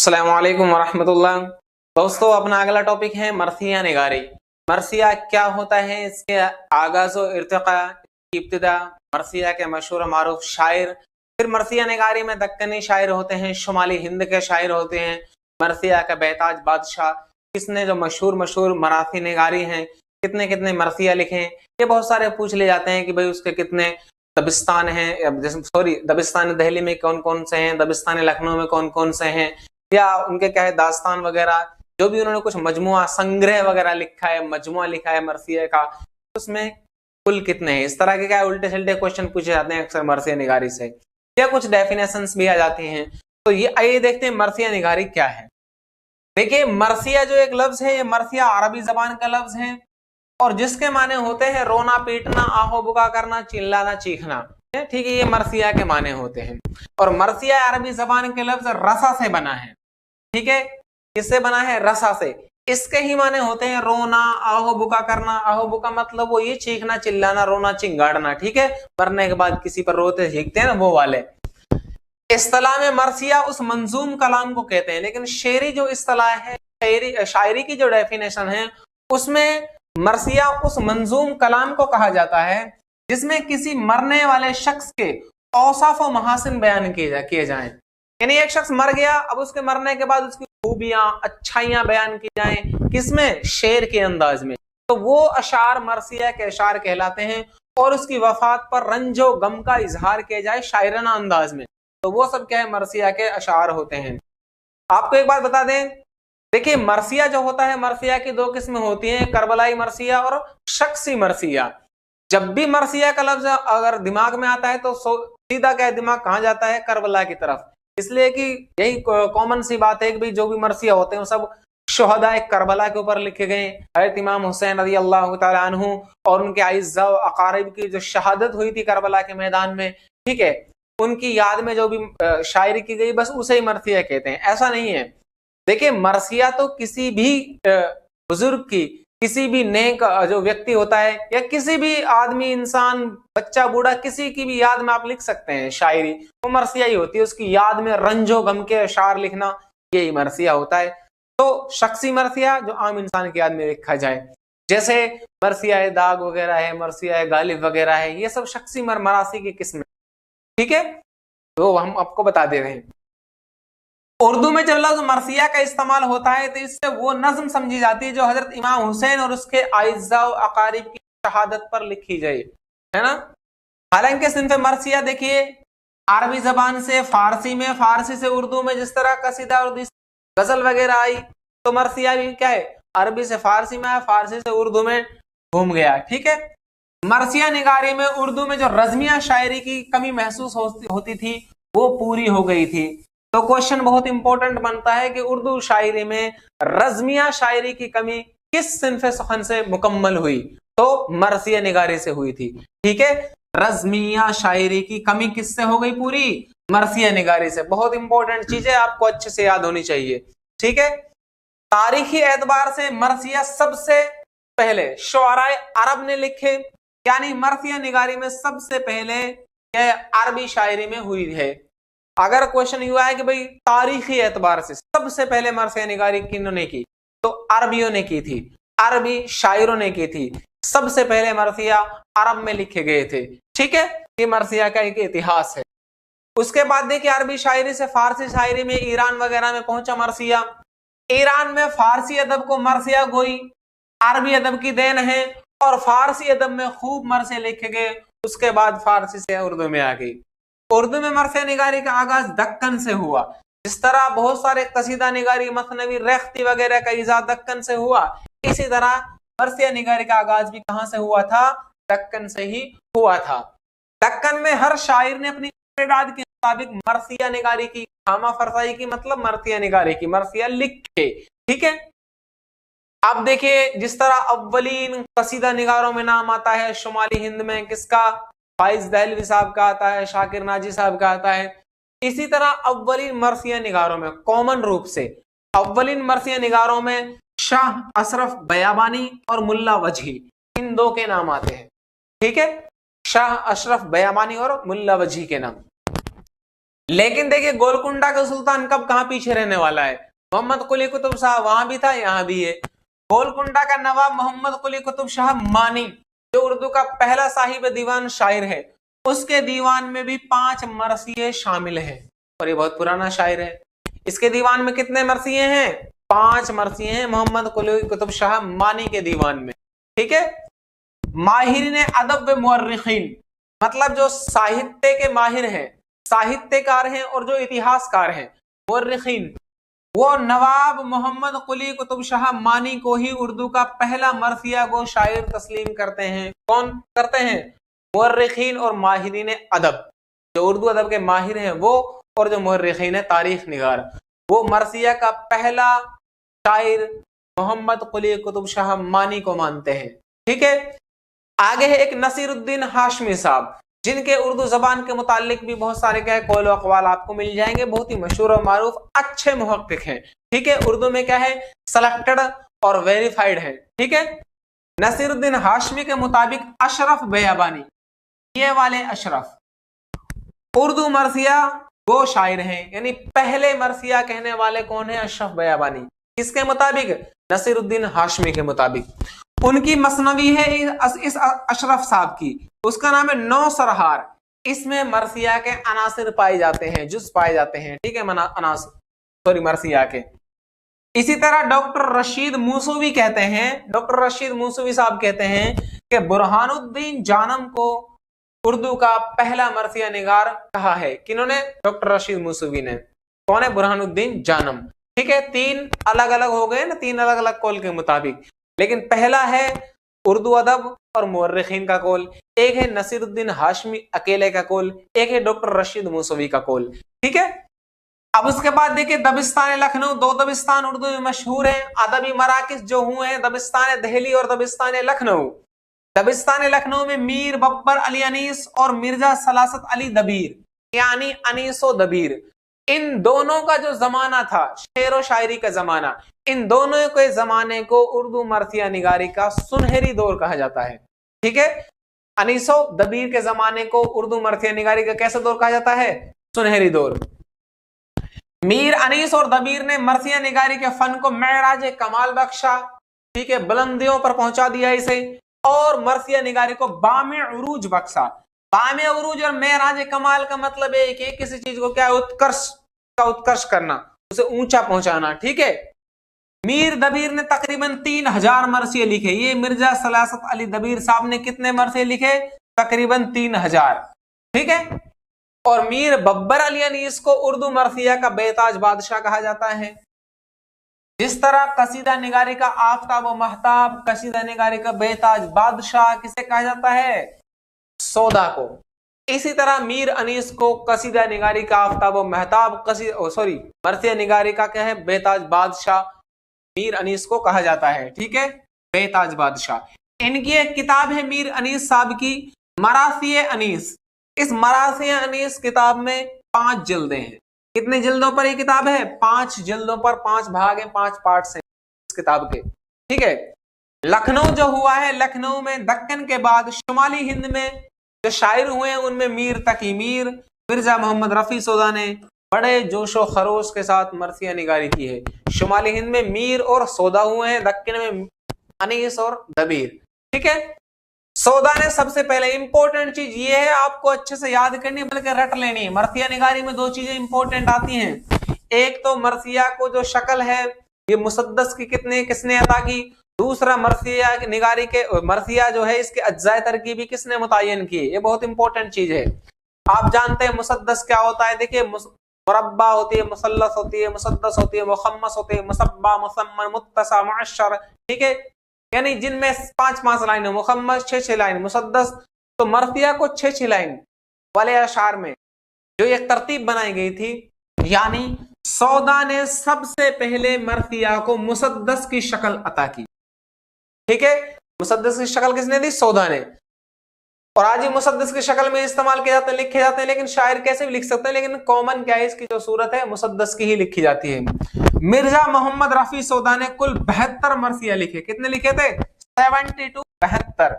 अस्सलाम वालेकुम वरहमतुल्लाह। दोस्तों, अपना अगला टॉपिक है मरसिया निगारी। मरसिया क्या होता है, इसके आगाज और इर्तिका, इब्तिदा, मरसिया के मशहूर मारूफ शायर। फिर मरसिया निगारी में दक्कनी शायर होते हैं, शुमाली हिंद के शायर होते हैं। मरसिया का बेताज बादशाह किसने, जो मशहूर मशहूर मराठी निगारी हैं, कितने कितने मरसिया लिखे हैं। ये बहुत सारे पूछ ले जाते हैं कि भाई उसके कितने दबिस्तान हैं, जैसे सॉरी दबिस्तान दिल्ली में कौन कौन से हैं, दबिस्तान लखनऊ में कौन कौन से हैं, या उनके क्या है दास्तान वगैरह, जो भी उन्होंने कुछ मजमुआ संग्रह वगैरह लिखा है, मजमुआ लिखा है मरसिया का, उसमें कुल कितने हैं। इस तरह के क्या उल्टे सिल्टे क्वेश्चन पूछे जाते हैं अक्सर मरसिया निगारी से, या कुछ डेफिनेशंस भी आ जाती हैं। तो ये आइए देखते हैं मरसिया निगारी क्या है। देखिए, मरसिया जो एक लफ्ज है, ये मरसिया अरबी जबान का लफ्ज है और जिसके माने होते हैं रोना पीटना, आहो बुका करना, चिल्लाना चीखना। ठीक है, ये मरसिया के माने होते हैं। और मरसिया अरबी जबान के लफ्ज रसा से बना है। ठीक है, किससे बना है? रसा से। इसके ही माने होते हैं रोना, आहो बुका करना। आहो बुका मतलब वो ये चीखना चिल्लाना, रोना चिंगाड़ना। ठीक है, मरने के बाद किसी पर रोते चीखते हैं ना, वो वाले। इस्तिलाह में मरसिया उस मंजूम कलाम को कहते हैं, लेकिन शेरी जो इस्तिलाह है, शायरी की जो डेफिनेशन है, उसमें मरसिया उस मंजूम कलाम को कहा जाता है जिसमें किसी मरने वाले शख्स के औसाफ व महासिन बयान किए जाएं। यानी एक शख्स मर गया, अब उसके मरने के बाद उसकी खूबियां अच्छाइयां बयान की जाएं, किसमें? शेर के अंदाज में। तो वो अशार मरसिया के अशार कहलाते हैं। और उसकी वफात पर रंजो गम का इजहार किया जाए शायराना अंदाज में, तो वो सब क्या है? मरसिया के अशार होते हैं। आपको एक बात बता दें, देखिए मरसिया जो होता है, मरसिया की दो किस्में होती हैं, करबलाई मरसिया और शख्सी मरसिया। जब भी मरसिया का लफ्ज अगर दिमाग में आता है तो सीधा क्या दिमाग कहाँ जाता है? करबला की तरफ। इसलिए कि यही कॉमन सी बात है कि भाई जो भी मरसिया होते हैं वो सब शुहदा करबला के ऊपर लिखे गए। हज़रत इमाम हुसैन रज़ी अल्लाह तआला अन्हु और उनके अइज़्ज़ा व अकारिब की जो शहादत हुई थी करबला के मैदान में, ठीक है, उनकी याद में जो भी शायरी की गई, बस उसे ही मरसिया कहते हैं। ऐसा नहीं है। देखिए, मरसिया तो किसी भी बुजुर्ग की, किसी भी नेक जो व्यक्ति होता है, या किसी भी आदमी, इंसान, बच्चा, बूढ़ा, किसी की भी याद में आप लिख सकते हैं शायरी, वो मरसिया ही होती है। उसकी याद में रंजो गम के अशार लिखना, यही मरसिया होता है। तो शख्सी मरसिया जो आम इंसान की याद में लिखा जाए, जैसे मरसिया दाग वगैरह है, मरसिया गालिब वगैरह है, ये सब शख्सी मरासी की किस्म। ठीक है, तो हम आपको बता दे रहे हैं। उर्दू में जब लफ्ज मरसिया का इस्तेमाल होता है तो इससे वो नज्म समझी जाती है जो हजरत इमाम हुसैन और उसके आइज़्ज़ा व अकारिब की शहादत पर लिखी जाए, है ना। हालांकि सिंफ मरसिया देखिए अरबी जबान से फारसी में, फारसी से उर्दू में, जिस तरह कसीदा और गजल वगैरह आई, तो मरसिया भी क्या है? अरबी से फारसी में आया, फारसी से उर्दू में घूम गया। ठीक है, मरसिया निगारी में उर्दू में जो रज़मिया शायरी की कमी महसूस होती थी, वो पूरी हो गई थी। तो क्वेश्चन बहुत इंपॉर्टेंट बनता है कि उर्दू शायरी में रज़मिया शायरी की कमी किस सिन्फ़े सुखन से मुकम्मल हुई? तो मरसिया निगारी से हुई थी। ठीक है, रज़मिया शायरी की कमी किससे हो गई पूरी? मरसिया निगारी से। बहुत इंपॉर्टेंट चीजें आपको अच्छे से याद होनी चाहिए। ठीक है, तारीखी एतबार से मरसिया सबसे पहले शुअराए अरब ने लिखे, यानी मरसिया निगारी में सबसे पहले अरबी शायरी में हुई है। अगर क्वेश्चन हुआ है कि भाई तारीखी एतबार से सबसे पहले मरसिया निगारी किन्होंने की, तो अरबियों ने की थी, अरबी शायरों ने की थी। सबसे पहले मरसिया अरब में लिखे गए थे। ठीक है, ये मरसिया का एक इतिहास है। उसके बाद देखिए अरबी शायरी से फारसी शायरी में, ईरान वगैरह में पहुंचा मरसिया। ईरान में फारसी अदब को मरसिया गोई अरबी अदब की देन है, और फारसी अदब में खूब मरसिया लिखे गए। उसके बाद फारसी से उर्दू में आ गई। उर्दू में मरसिया निगारी का आगाज दक्कन से हुआ। जिस तरह बहुत सारे कसीदा निगारी, मसनवी, रेख्ती वगैरह का इजाद दक्कन से हुआ, इसी तरह मरसिया निगारी का आगाज भी कहां से हुआ था? दक्कन से ही हुआ था। दक्कन में हर शायर ने अपनी इस्तेदाद के मुताबिक मरसिया निगारी की, खामा फरसाई की मतलब मरसिया निगारी की, मरसिया लिखे। ठीक है, अब देखिए जिस तरह अव्वलीन कसीदा निगारों में नाम आता है शुमाली हिंद में किसका? फाइज दहलवी साहब का आता है, शाकिर नाजी साहब का आता है। इसी तरह अव्वलीन मरसिया निगारों में कॉमन रूप से अव्वलीन मरसिया निगारों में शाह अशरफ बयाबानी और मुल्ला वजही, इन दो के नाम आते हैं। ठीक है, शाह अशरफ बयाबानी और मुल्ला वजही के नाम। लेकिन देखिए गोलकुंडा का सुल्तान कब कहां पीछे रहने वाला है, मोहम्मद कुली कुतुब शाह वहां भी था यहां भी है। गोलकुंडा का नवाब मोहम्मद कुली कुतुब शाह मानी जो उर्दू का पहला साहिब दीवान शायर है, उसके दीवान में भी 5 मरसिये शामिल हैं और ये बहुत पुराना शायर है। इसके दीवान में कितने मरसिये हैं? 5 मरसिये हैं मोहम्मद कुली कुतुब शाह मानी के दीवान में। ठीक है। माहिरीन अदब व मुअर्रिखीन, मतलब जो साहित्य के माहिर हैं, साहित्यकार हैं और जो इतिहासकार हैं, मुअर्रिखीन, वो नवाब मोहम्मद कुली कुतुब शाह मानी को ही उर्दू का पहला मरसिया गो शायर तस्लीम करते हैं। कौन करते हैं? मुअर्रिखीन और माहिरीन अदब, जो उर्दू अदब के माहिर हैं वो, और जो मुअर्रिखीन है तारीख निगार, वो मरसिया का पहला शायर मोहम्मद कुली कुतुब शाह मानी को मानते हैं। ठीक है। आगे है एक नसीरुद्दीन हाशमी साहब, जिनके उर्दू जबान के मुतालिक भी बहुत सारे क्या है कौल व अक़वाल आपको मिल जाएंगे, बहुत ही मशहूर और मारूफ अच्छे मुहक्किक हैं। ठीक है। उर्दू में क्या है, सेलेक्टेड और वेरीफाइड है। ठीक है। नसीरुद्दीन हाशमी के मुताबिक अशरफ बेयाबानी, ये वाले अशरफ उर्दू मरसिया वो शायर हैं, यानी पहले मरसिया कहने वाले कौन है? अशरफ बेयाबानी। किसके मुताबिक? नसीरुद्दीन हाशमी के मुताबिक। उनकी मसनवी है इस अशरफ साहब की, उसका नाम है नौ सरहार। इसमें मरसिया के अनासिर पाए जाते हैं, जुज पाए जाते हैं। ठीक है। मरसिया के। इसी तरह डॉक्टर रशीद मूसवी कहते हैं, डॉक्टर रशीद मूसवी साहब कहते हैं कि बुरहानुद्दीन जानम को उर्दू का पहला मरसिया निगार कहा है। किन्होंने? डॉक्टर रशीद मूसवी ने। कौन है? बुरहानुद्दीन जानम। ठीक है। 3 अलग अलग हो गए ना, 3 अलग अलग कौल के मुताबिक, लेकिन पहला है उर्दू अदब और मुअर्रिखीन का कौल, एक है नसीरुद्दीन हाशमी अकेले का कौल, एक है डॉक्टर रशीद मूसवी का कौल। ठीक है। अब उसके बाद देखिए दबिस्तान लखनऊ, 2 दबिस्तान उर्दू में मशहूर हैं, अदबी मराकिज जो हुए हैं, दबिस्तान दहली और दबिस्तान लखनऊ। दबिस्तान लखनऊ में मीर बब्बर अली अनीस और मिर्जा सलासत अली दबीर, यानी अनीसो दबीर, इन दोनों का जो जमाना था, शेर व शायरी का जमाना, इन दोनों के जमाने को उर्दू मरसिया निगारी का सुनहरी दौर कहा जाता है। ठीक है। अनीसो दबीर के जमाने को उर्दू मरसिया निगारी का कैसा दौर कहा जाता है? सुनहरी दौर। मीर अनीस और दबीर ने मरसिया निगारी के फन को मेराज कमाल बख्शा। ठीक है। बुलंदियों पर पहुंचा दिया इसे, और मरसिया निगारी को बामे उरूज बख्शा। बामे उरूज और मेराज कमाल का मतलब है कि किसी चीज को क्या उत्कर्ष करना, उसे ऊंचा पहुंचाना। ठीक है। मीर दबीर ने तकरीबन 3000 मरसिये लिखे। ये मिर्जा सलासत अली दबीर साहब ने कितने मरसिये लिखे? तकरीबन 3000। ठीक है। और मीर बब्बर अली अनीस को उर्दू मरसिया का बेताज बादशाह कहा जाता है। जिस तरह कसीदा निगारी का आफताब व महताब, कसीदा निगारी का बेताज बादशाह किसे कहा जाता है? सौदा को। इसी तरह मीर अनीस को कसीदा निगारी का आफताब व महताब, मरसिया निगारी का क्या है? बेताज बादशाह मीर अनीस को कहा जाता है। ठीक है। बेताज बादशाह। इनकी एक किताब है मीर अनीस साहब की, मरासिये अनीस। इस मरासिये अनीस किताब में 5 जिल्दें हैं। कितने जिल्दों पर ये किताब है? 5 जिल्दों पर, 5 भाग हैं, 5 पार्ट्स हैं इस किताब के। ठीक है। लखनऊ जो हुआ है, लखनऊ में दक्कन के बाद शुमाली हिंद में जो शायर हुए हैं उनमें मीर तकी मीर, मिर्जा मोहम्मद रफी सौदा ने बड़े जोशो खरोश के साथ मरसिया निगारी की है। शुमाली हिंद में मीर और सौदा हुए हैं, दक्कन में अनीस और दबीर। ठीक है। सौदा ने सबसे पहले, इंपॉर्टेंट चीज ये है आपको अच्छे से याद करनी बल्कि रट लेनी है। मरसिया निगारी में 2 चीजें इंपॉर्टेंट आती हैं। एक तो मरसिया को जो शक्ल है ये मुसद्दस की किसने अता की, दूसरा मरसिया निगारी के मरसिया जो है इसके अज्जाए तरकीबी किसने मुतय्यन की। ये बहुत इंपॉर्टेंट चीज है। आप जानते हैं मुसद्दस क्या होता है? देखिए मुरब्बा होती है, मुसल्लस होती है, मुसद्दस होती है, मुखम्मस होती है, मुसब्बा, मुसम्मन, मुत्तसा, मुअश्शर। ठीक है। यानी जिनमें 5-5 लाइन, मुखम्मस 6-6 लाइन, मुसद्दस। तो मरसिया को 6-6 लाइन वाले अशार में जो एक तरतीब बनाई गई थी, यानी सौदा ने सबसे पहले मरसिया को मुसद्दस की शक्ल अता की। ठीक है। मुसद्दस की शक्ल किसने दी? सौदा ने। और आज ही मुसद्दस की शक्ल में इस्तेमाल किए जाते हैं, लिखे जाते हैं, लेकिन शायर कैसे भी लिख सकते हैं, लेकिन कॉमन क्या है इसकी जो सूरत है मुसद्दस की ही लिखी जाती है। मिर्जा मोहम्मद रफी सौदा ने कुल 72 मरसिया लिखे। कितने लिखे थे? 72।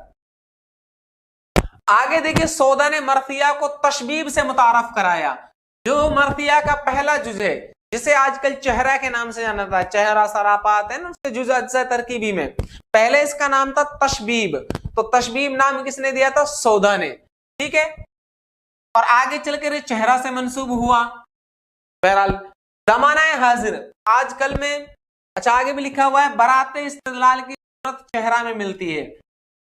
आगे देखिए सौदा ने मरसिया को तशबीब से मुतारफ कराया। जो मर्सिया का पहला जुज है, जिसे आजकल चेहरा के नाम से जाना जाता है, चेहरा सरापा आते हैं ना उसके जुज अज्जा तरकीबी में, पहले इसका नाम था तशबीब। तो तशबीब नाम किसने दिया था? सौदा ने, ठीक है। और आगे चल कर चेहरा से मंसूब हुआ। बहरहाल जमाना हाजिर आजकल में, अच्छा आगे भी लिखा हुआ है, बरात इस्तिदलाल की सूरत चेहरा में मिलती है।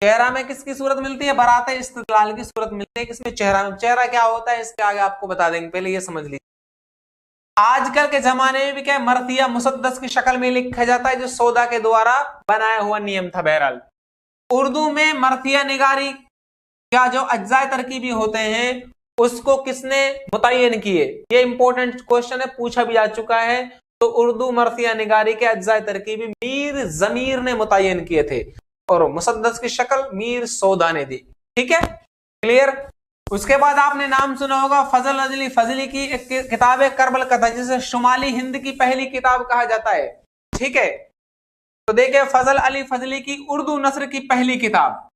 चेहरा में किसकी सूरत मिलती है? बरात इस्तिदलाल की सूरत मिलती है। किसमें? चेहरा में। चेहरा क्या होता है इसके आगे आपको बता देंगे, पहले ये समझ लीजिए। आजकल के जमाने में भी क्या मर्सिया मुसद्दस की शक्ल में लिखा जाता है, जो सौदा के द्वारा बनाया हुआ नियम था। बहरहाल उर्दू में मर्सिया निगारी क्या जो अज्जा तरकीबी होते हैं उसको किसने मुतय्यन किए? ये इंपॉर्टेंट क्वेश्चन है, पूछा भी जा चुका है। तो उर्दू मर्सिया निगारी के अज्जा तरकीबी मीर जमीर ने मुतय्यन किए थे और मुसद्दस की शक्ल मीर सौदा ने दी। ठीक है, क्लियर। उसके बाद आपने नाम सुना होगा फजल अली फजली की एक किताब है करबल कथा, जिसे शुमाली हिंद की पहली किताब कहा जाता है। ठीक है, तो देखिए फजल अली फजली की उर्दू नस्र की पहली किताब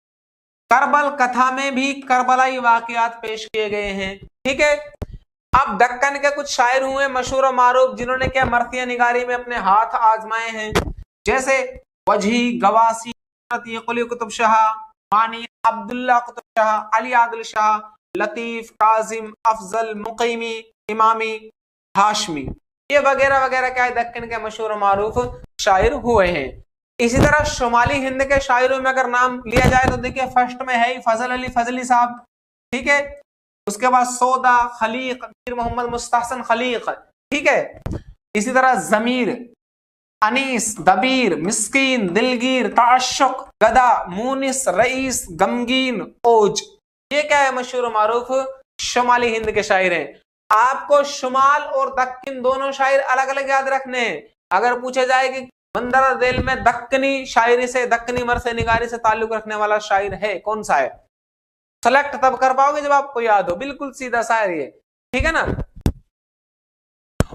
करबल कथा में भी करबलाई वाकयात पेश किए गए हैं। ठीक है, अब दक्कन के कुछ शायर हुए मशहूर और मारूफ जिन्होंने क्या मर्सिया निगारी में अपने हाथ आजमाए हैं, जैसे वजही, गवासी, कुतुब शाह, मानी, अब्दुल्ला कुतुब शाह, अली आदिल शाह, लतीफ, काजिम, अफजल, मुकीमी, इमामी, हाशमी, ये वगैरह वगैरह क्या है दक्कन के मशहूर और मारूफ शायर हुए हैं। इसी तरह शुमाली हिंद के शायरों में अगर नाम लिया जाए तो देखिए फर्स्ट में है फजल अली फजली साहब। ठीक है, उसके बाद सौदा, खलीक, मीर मोहम्मद मुस्तहसन खलीक। ठीक है, इसी तरह जमीर, अनीस, दबीर, मिस्कीन, दिलगीर, ताशुक, गदा, मूनिस, रईस, गमगीन, ओज, ये क्या है मशहूर मारूफ शुमाली हिंद के शायर हैं। आपको शुमाल और दक्कन दोनों शायर अलग अलग याद रखने हैं। अगर पूछा जाए कि बंदर दिल में दक्कनी शायरी से, दक्कनी मर्सिया निगारी से ताल्लुक रखने वाला शायर है, कौन सा है? सेलेक्ट तब कर पाओगे जब आपको याद हो, बिल्कुल सीधा शायर ये। ठीक है ना।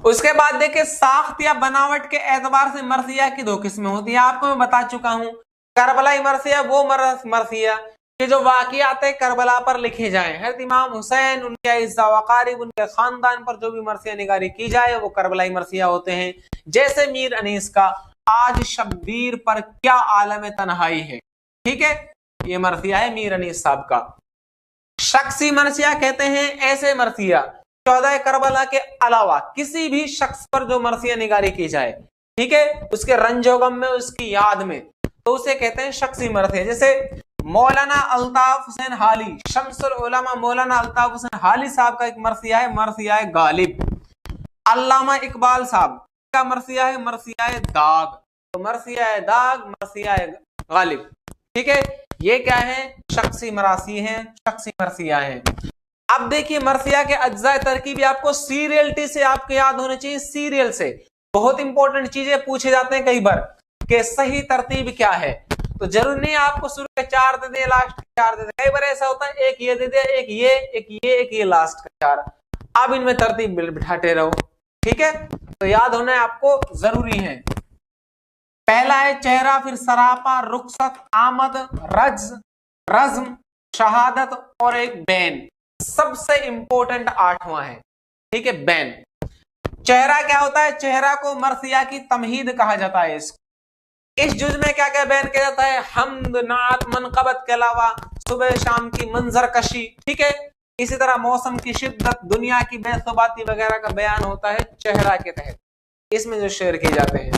उसके बाद देखिए साख्त या बनावट के एतबार से मर्सिया की दो किस्में होती है, आपको मैं बता चुका हूं। करबलाई मर्सिया वो मर्सिया कि जो वाकयात करबला पर लिखे जाए, हज़रत इमाम हुसैन, उनके इज़्ज़ा वक़ारिब, उनके खानदान पर जो भी मर्सिया निगारी की जाए वो करबलाई मर्सिया होते हैं। जैसे मीर अनीस का आज शब्बीर पर क्या आलम तन्हाई है। ठीक है, ये मर्सिया है मीर अनीस साहब का। शख्सी मर्सिया कहते हैं ऐसे मर्सिया 14 करबला के अलावा किसी भी शख्स पर जो मर्सिया निगारी की जाए, ठीक है, उसके रंजो गम में, उसकी याद में, तो उसे कहते हैं शख्सी मर्सिया। जैसे मौलाना अल्ताफ हुसैन हाली, शम्सुल उलमा मौलाना अल्ताफ हुसैन हाली साहब का एक मर्सिया है, मर्सिया है गालिब। अल्लामा इकबाल साहब का मर्सिया है, मर्सिया है दाग। तो मर्सिया है दाग, मर्सिया है गालिब। ठीक है, ये क्या है? शख्सी मरासी हैं, शख्सी मर्सिया हैं। अब देखिए मर्सिया के अज्जा तरकीबी आपको सीरियलिटी से आपको याद होने चाहिए। सीरियल से बहुत इंपॉर्टेंट चीजें पूछे जाते हैं कई बार कि सही तरतीब क्या है। तो जरूरी नहीं आपको शुरू के 4 दे दे, लास्ट के 4 दे दे। कई बार ऐसा होता है एक ये दे दे, एक ये, एक ये, एक ये, लास्ट का 4। अब इनमें तरतीब बिठाते रहो। ठीक है, तो याद होना है आपको जरूरी है। पहला है चेहरा, फिर सरापा, रुखसत, आमद, रज्म, शहादत और एक बैन। सबसे इंपॉर्टेंट 8वां है। ठीक है, बैन। चेहरा क्या होता है? चेहरा को मर्सिया की तमहीद कहा जाता है। इस जुज में क्या क्या बयान किया जाता है? हम्द, नात, मनकबत के अलावा सुबह शाम की मंजर कशी। ठीक है, इसी तरह मौसम की शिद्दत, दुनिया की बेसुबाती वगैरह का बयान होता है चेहरा के तहत, इसमें जो शेयर किए जाते हैं।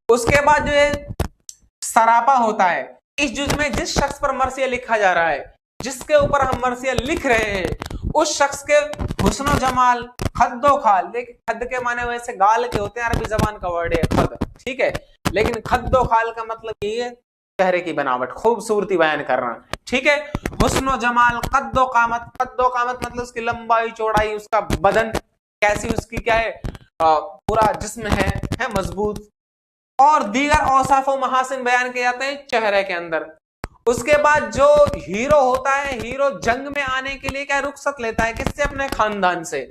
उसके बाद जो है सरापा होता है। इस जुज में जिस शख्स पर मर्सिया लिखा जा रहा है, जिसके ऊपर हम मर्सिया लिख रहे हैं, उस शख्स के हुस्न जमाल, खद्दो खाल, देखिए खद के माने वैसे गाल के होते हैं, अरबी जबान का वर्ड है खद। ठीक है, लेकिन खद्दो खाल का मतलब ये है चेहरे की बनावट, खूबसूरती बयान करना। ठीक है, हुस्न जमाल, कद्दो कामत। कद्दो कामत मतलब उसकी लंबाई चौड़ाई, उसका बदन कैसी, उसकी क्या है, पूरा जिस्म है मजबूत, और दीगर औसाफ और महासिन बयान किए जाते हैं चेहरे के अंदर। उसके बाद जो हीरो होता है, हीरो जंग में आने के लिए क्या रुखसत लेता है? किससे? अपने खानदान से,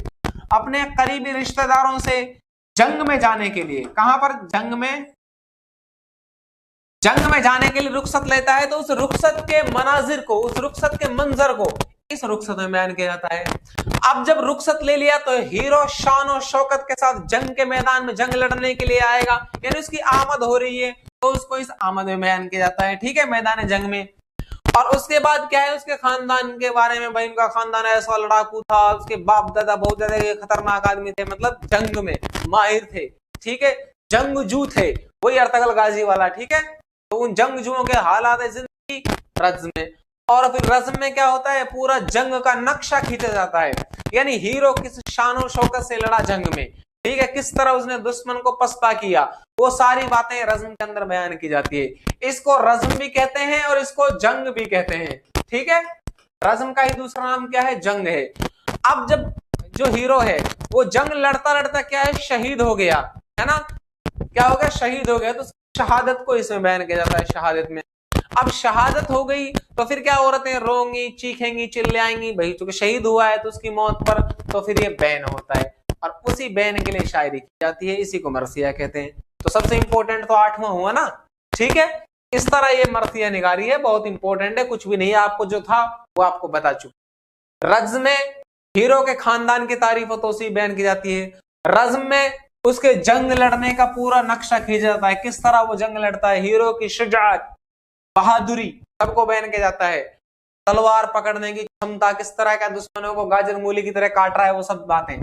अपने करीबी रिश्तेदारों से जंग में जाने के लिए। कहां पर? जंग में जाने के लिए रुखसत लेता है। तो उस रुखसत के मनाजिर को, उस रुखसत के मंजर को इस रुखसत में बयान किया जाता है। अब जब रुखसत ले लिया तो हीरो शान और शौकत के साथ जंग के मैदान में जंग लड़ने के लिए आएगा, यानी उसकी आमद हो रही है तो उसको इस आमद में बयान किया जाता है, ठीक है, मैदान जंग में। और उसके बाद क्या है, उसके खानदान के बारे में, भाई उनका खानदान ऐसा लड़ाकू था, उसके बाप दादा बहुत ज्यादा खतरनाक आदमी थे, मतलब जंग में माहिर थे, ठीक है, जंगजू थे, वही अर्तगल गाजी वाला, ठीक है। तो उन जंगजुओं के हालात है जिंदगी रज्म में। और फिर रज्म में क्या होता है, पूरा जंग का नक्शा खींचा जाता है, यानी हीरो किस शान और शौकत से लड़ा जंग में, ठीक है, किस तरह उसने दुश्मन को पस्ता किया, वो सारी बातें रज्म के अंदर बयान की जाती है। इसको रज्म भी कहते हैं और इसको जंग भी कहते हैं, ठीक है। रज्म का ही दूसरा नाम क्या है, जंग है। अब जब जो हीरो है वो जंग लड़ता लड़ता क्या है, शहीद हो गया, है ना, क्या हो गया, शहीद हो गया, तो शहादत को इसमें बयान किया जाता है, शहादत में। अब शहादत हो गई तो फिर क्या, औरतें रोंगी, चीखेंगी, चिल्लाएंगी, भाई चूंकि शहीद हुआ है तो उसकी मौत पर, तो फिर ये बैन होता है और उसी बैन के लिए शायरी की जाती है, इसी को मरसिया कहते हैं। तो सबसे इंपॉर्टेंट तो 8वां हुआ ना, ठीक है। इस तरह ये मरसिया निगारी है, बहुत इंपॉर्टेंट है, कुछ भी नहीं है, आपको जो था वो आपको बता चुका। रज्म में हीरो के खानदान की तारीफ और तौसीफ बयान की जाती है, रज्म में उसके जंग लड़ने का पूरा नक्शा खींचा जाता है, किस तरह वो जंग लड़ता है, हीरो की शुजाअत, बहादुरी सबको बयान किया जाता है, तलवार पकड़ने की क्षमता, किस तरह का दुश्मनों को गाजर मूली की तरह काट रहा है, वो सब बातें।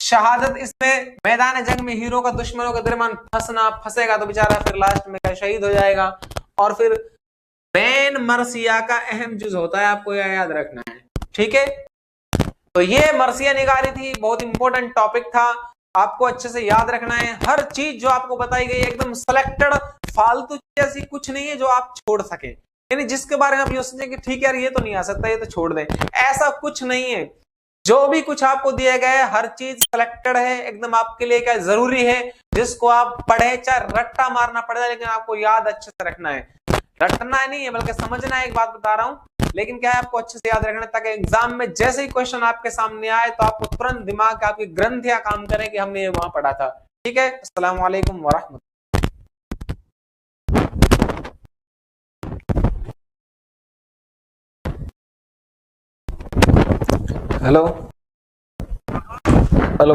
शहादत, इसमें मैदान जंग में हीरो का दुश्मनों के दरमियान फंसेगा तो बेचारा फिर लास्ट में शहीद हो जाएगा। और फिर बैन मरसिया का अहम जुज होता है, आपको यह याद रखना है, ठीक है। तो ये मरसिया निगारी थी, बहुत इंपॉर्टेंट टॉपिक था, आपको अच्छे से याद रखना है। हर चीज जो आपको बताई गई एकदम सिलेक्टेड, फालतू चीज ऐसी कुछ नहीं है जो आप छोड़ सके, यानी जिसके बारे में आप ये सोचें कि ठीक है यार ये तो नहीं आ सकता, ये तो छोड़ दें, ऐसा कुछ नहीं है। जो भी कुछ आपको दिया गया है हर चीज सिलेक्टेड है, एकदम आपके लिए क्या जरूरी है, जिसको आप पढ़े, चाहे रट्टा मारना पड़ेगा लेकिन आपको याद अच्छे से रखना है, रटना नहीं है बल्कि समझना है, एक बात बता रहा हूं, लेकिन क्या है आपको अच्छे से याद रखना है, ताकि एग्जाम में जैसे ही क्वेश्चन आपके सामने आए तो आपको तुरंत दिमाग, आपकी ग्रंथियां काम करें कि हमने ये वहां पढ़ा था, ठीक है। अस्सलाम वालेकुम वरहमतुल्लाह। Hello hello.